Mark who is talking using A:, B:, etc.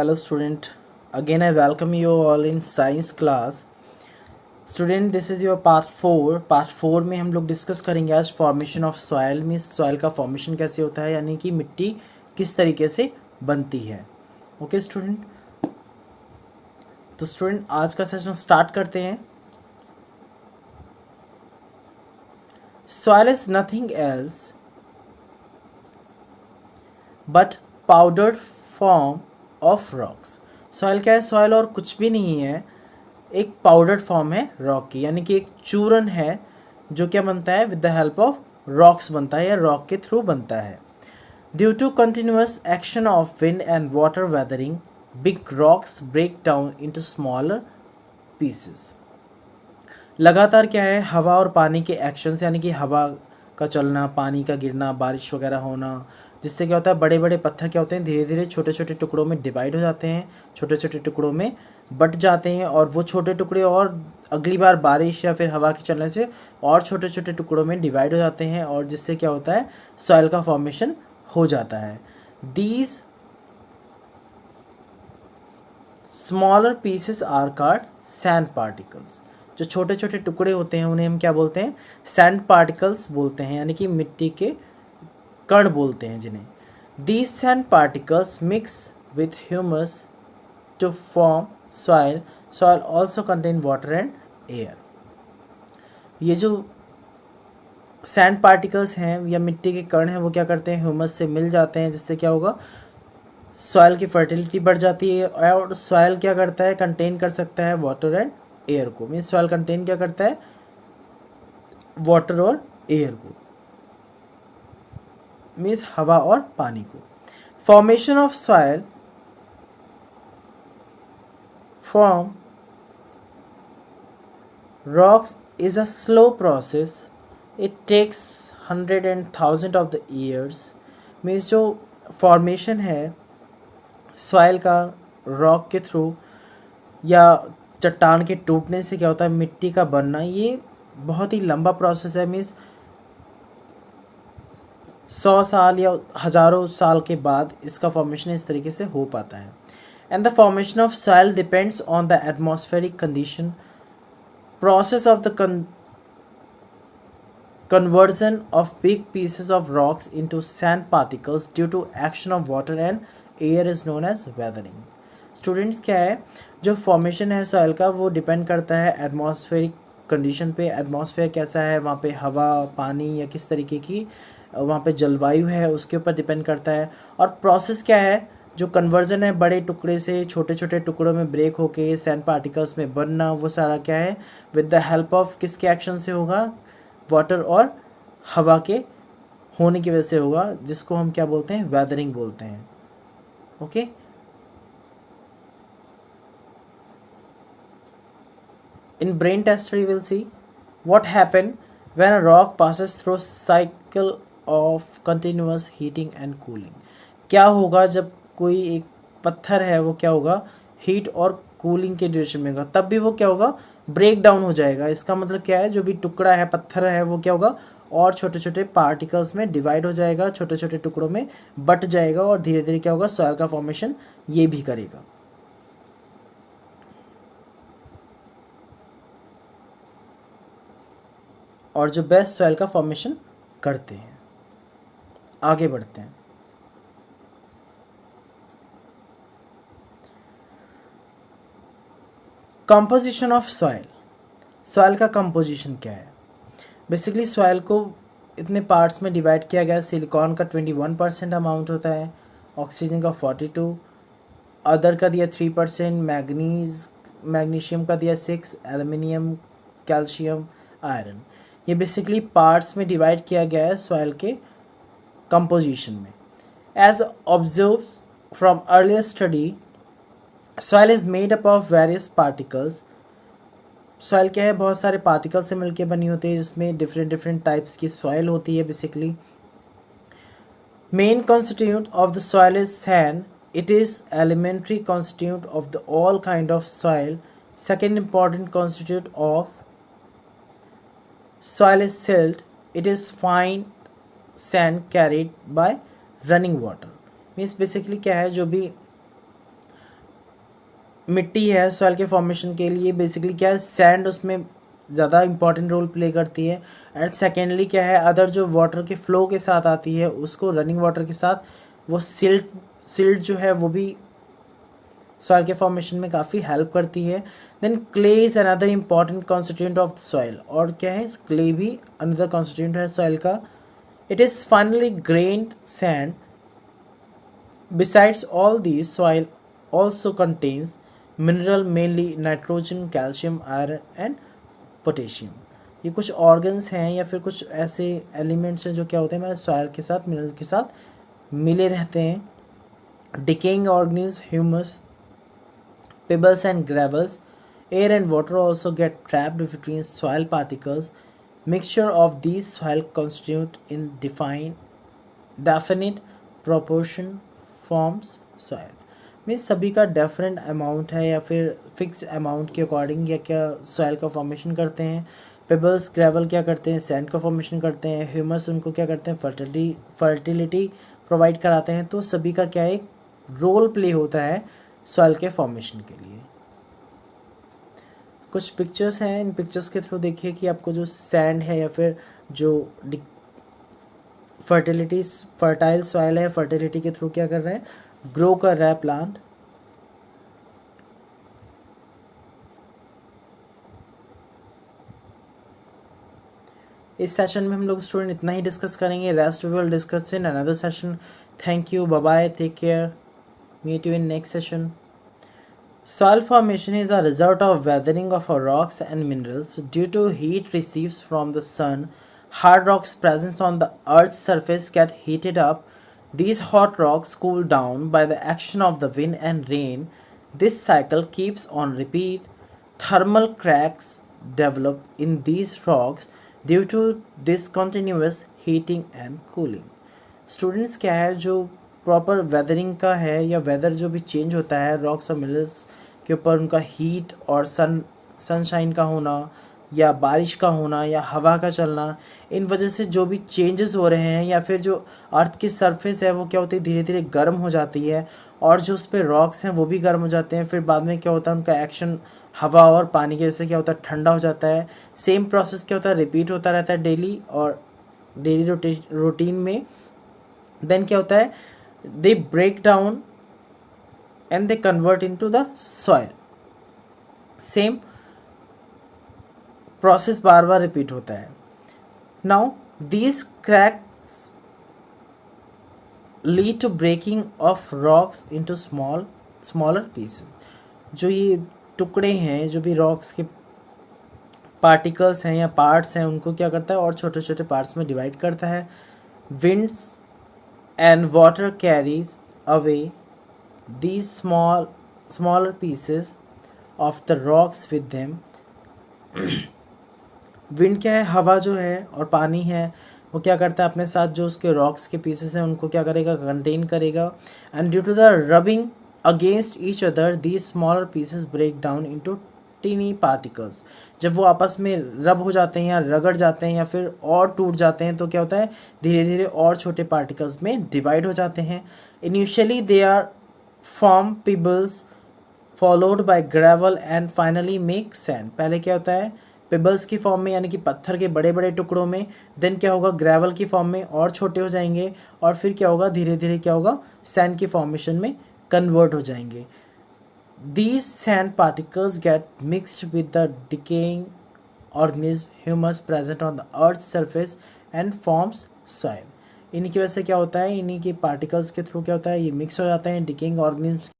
A: Hello student, again I welcome you all in science class. Student, this is your part 4. Part 4 में हम लोग discuss करेंगे आज formation of soil में soil का फॉर्मेशन कैसे होता है, यानी कि मिट्टी किस तरीके से बनती है. ओके स्टूडेंट, तो स्टूडेंट आज का सेशन स्टार्ट करते हैं. Soil is nothing else but powdered form of rocks. Soil क्या है? सॉइल और कुछ भी नहीं है, एक पाउडर्ड फॉर्म है रॉक की, यानी कि एक चूरन है जो क्या बनता है, with the help of rocks बनता है या रॉक के थ्रू बनता है. Due to continuous action of wind and water weathering, big rocks break down into smaller pieces. लगातार क्या है, हवा और पानी के एक्शन से, यानी कि हवा का चलना, पानी का गिरना, बारिश वगैरह होना, जिससे क्या होता है बड़े बड़े पत्थर क्या होते हैं धीरे धीरे छोटे छोटे टुकड़ों में डिवाइड हो जाते हैं, छोटे छोटे टुकड़ों में बट जाते हैं, और वो छोटे टुकड़े और अगली बार बारिश या फिर हवा के चलने से और छोटे छोटे टुकड़ों में डिवाइड हो जाते हैं, और जिससे क्या होता है सॉइल का फॉर्मेशन हो जाता है. These smaller pieces are called sand particles. जो छोटे छोटे टुकड़े होते हैं उन्हें हम क्या बोलते हैं? सैंड पार्टिकल्स बोलते हैं, यानी कि मिट्टी के कण बोलते हैं जिन्हें. These sand particles mix with humus to form soil. Soil also contain water and air. ये जो सैंड पार्टिकल्स हैं या मिट्टी के कण हैं वो क्या करते हैं, ह्यूमस से मिल जाते हैं, जिससे क्या होगा सॉइल की फर्टिलिटी बढ़ जाती है. और सॉइल क्या करता है, कंटेन कर सकता है वाटर एंड एयर को. मीन्स सॉइल कंटेन क्या करता है, वाटर और एयर को, मीन्स हवा और पानी को. Formation of soil from rocks is a slow process. It takes 100 and 1000 of the years. Means जो फॉर्मेशन है सॉइल का रॉक के थ्रू या चट्टान के टूटने से क्या होता है मिट्टी का बनना, ये बहुत ही लंबा प्रोसेस है. मीन्स 100 साल या हज़ारों साल के बाद इसका फॉर्मेशन इस तरीके से हो पाता है. And the formation of soil depends on the atmospheric condition. Process of the conversion of big pieces of rocks into sand particles due to action of water and air is known as weathering. Students क्या है, जो formation है soil का वो depend करता है atmospheric condition पे. Atmosphere कैसा है, वहाँ पे हवा, पानी या किस तरीके की वहाँ पे जलवायु है उसके ऊपर डिपेंड करता है. और प्रोसेस क्या है, जो कन्वर्जन है बड़े टुकड़े से छोटे छोटे टुकड़ों में ब्रेक होके सैंड पार्टिकल्स में बनना, वो सारा क्या है विद द हेल्प ऑफ किसके एक्शन से होगा, वाटर और हवा के होने की वजह से होगा, जिसको हम क्या बोलते हैं, वेदरिंग बोलते हैं. Okay, in brain tester you will see what happen when a rock passes through cycle of continuous heating and cooling. क्या होगा जब कोई एक पत्थर है वो क्या होगा हीट और कूलिंग के ड्यूरेशन में होगा, तब भी वो क्या होगा ब्रेक डाउन हो जाएगा. इसका मतलब क्या है, जो भी टुकड़ा है पत्थर है वो क्या होगा और छोटे छोटे पार्टिकल्स में डिवाइड हो जाएगा, छोटे छोटे टुकड़ों में बट जाएगा, और धीरे धीरे क्या होगा सॉइल का फॉर्मेशन ये भी करेगा. और जो बेस्ट सॉइल का फॉर्मेशन करते हैं. आगे बढ़ते हैं. Composition of soil. सॉइल का कंपोजिशन क्या है? बेसिकली सॉइल को इतने पार्ट्स में डिवाइड किया गया है. सिलिकॉन का 21% अमाउंट होता है, ऑक्सीजन का 42%, अदर का दिया 3%, मैग्नीशियम का दिया 6%, एल्युमिनियम, कैल्शियम, आयरन. ये बेसिकली पार्ट्स में डिवाइड किया गया है सॉइल के कंपोजिशन में. As observe from earlier study, soil is made up of various particles. Soil क्या है, बहुत सारे पार्टिकल से मिलकर बनी होती है, जिसमें डिफरेंट डिफरेंट टाइप्स की सॉइल होती है. Basically main constitute of the soil is sand. It is elementary constitute of the all kind of soil. Second important constitute of soil is silt. It is fine sand carried by running water. Means basically क्या है, जो भी मिट्टी है soil के formation के लिए basically क्या है, सैंड उसमें ज़्यादा इंपॉर्टेंट रोल प्ले करती है। एंड सेकेंडली क्या है, अदर जो वाटर के फ्लो के साथ आती है उसको रनिंग वाटर के साथ वो सिल्ट जो है वो भी सॉइल के फॉर्मेशन में काफ़ी हेल्प करती है। Then clay is another important constituent of soil, और क्या है, क्ले भी अनदर कॉन्स्टिट्यूएंट है सॉइल का। It is finely grained sand. Besides all these, soil also contains mineral mainly nitrogen, calcium, iron and potassium. ये कुछ ऑर्गन्स हैं या फिर कुछ ऐसे एलिमेंट्स हैं जो क्या होते हैं हमारे सॉइल के साथ, मिनरल के साथ मिले रहते हैं। Decaying organism, humus, pebbles and gravels, air and water also get trapped between soil particles. Mixture of these soil constitute in definite proportion forms soil में सभी का डिफरेंट अमाउंट है या फिर फिक्स अमाउंट के अकॉर्डिंग या क्या सॉइल का फॉर्मेशन करते हैं। पेबल्स ग्रेवल क्या करते हैं, सैंड का फॉर्मेशन करते हैं। ह्यूमस उनको क्या करते हैं, फर्टिलिटी प्रोवाइड कराते हैं। तो सभी का क्या एक रोल प्ले होता है सॉइल के फॉर्मेशन के लिए। कुछ पिक्चर्स हैं, इन पिक्चर्स के थ्रू देखिए कि आपको जो सैंड है या फिर जो फर्टाइल सॉइल है, फर्टिलिटी के थ्रू क्या कर रहा है, ग्रो कर रहा है प्लांट। इस सेशन में हम लोग स्टूडेंट इतना ही डिस्कस करेंगे, rest we will discuss in another session. Thank you, bye bye, take care, meet you in next session. Soil formation is a result of weathering of rocks and minerals due to heat received from the sun. Hard rocks present on the earth's surface get heated up. These hot rocks cool down by the action of the wind and rain. This cycle keeps on repeat. Thermal cracks develop in these rocks due to this continuous heating and cooling. Students क्या है, जो proper weathering का है या weather जो भी change होता है रॉक्स और मिनरल्स के ऊपर, उनका हीट और सनशाइन का होना या बारिश का होना या हवा का चलना, इन वजह से जो भी चेंजेस हो रहे हैं या फिर जो अर्थ की सरफेस है वो क्या होती है, धीरे धीरे गर्म हो जाती है और जो उस पर रॉक्स हैं वो भी गर्म हो जाते हैं। फिर बाद में क्या होता है, उनका एक्शन हवा और पानी की वजह से क्या होता है, ठंडा हो जाता है। सेम प्रोसेस क्या होता है, रिपीट होता रहता है डेली और डेली रूटीन में। देन क्या होता है, they break down and they convert into the soil. Same process bar bar repeat होता है। Now these cracks lead to breaking of rocks into smaller pieces. जो ये टुकड़े हैं, जो भी रॉक्स के पार्टिकल्स हैं या पार्ट्स हैं, उनको क्या करता है और छोटे छोटे पार्ट्स में डिवाइड करता है। Winds and water carries away these smaller pieces of the rocks with them. Wind क्या है, हवा जो है और पानी है वो क्या करता है, अपने साथ जो उसके रॉक्स के पीसेस हैं उनको क्या करेगा, कंटेन करेगा। And due to the rubbing against each other these smaller pieces break down into tiny particles. जब वो आपस में रब हो जाते हैं या रगड़ जाते हैं या फिर और टूट जाते हैं तो क्या होता है, धीरे धीरे और छोटे पार्टिकल्स में डिवाइड हो जाते हैं। Initially they are form pebbles followed by gravel and finally make sand. पहले क्या होता है, पिबल्स की फॉर्म में यानी कि पत्थर के बड़े बड़े टुकड़ों में, देन क्या होगा, ग्रेवल की फॉर्म में और छोटे हो जाएंगे और फिर क्या होगा, धीरे धीरे क्या होगा, सैंड की फॉर्मेशन में कन्वर्ट हो जाएंगे। These sand particles get mixed with the decaying organism humus present on the earth's surface and forms soil. इन्हीं की वजह से क्या होता है, इन्हीं के पार्टिकल्स के थ्रू क्या होता है, ये मिक्स हो जाता है डिकेइंग ऑर्गेनिज्म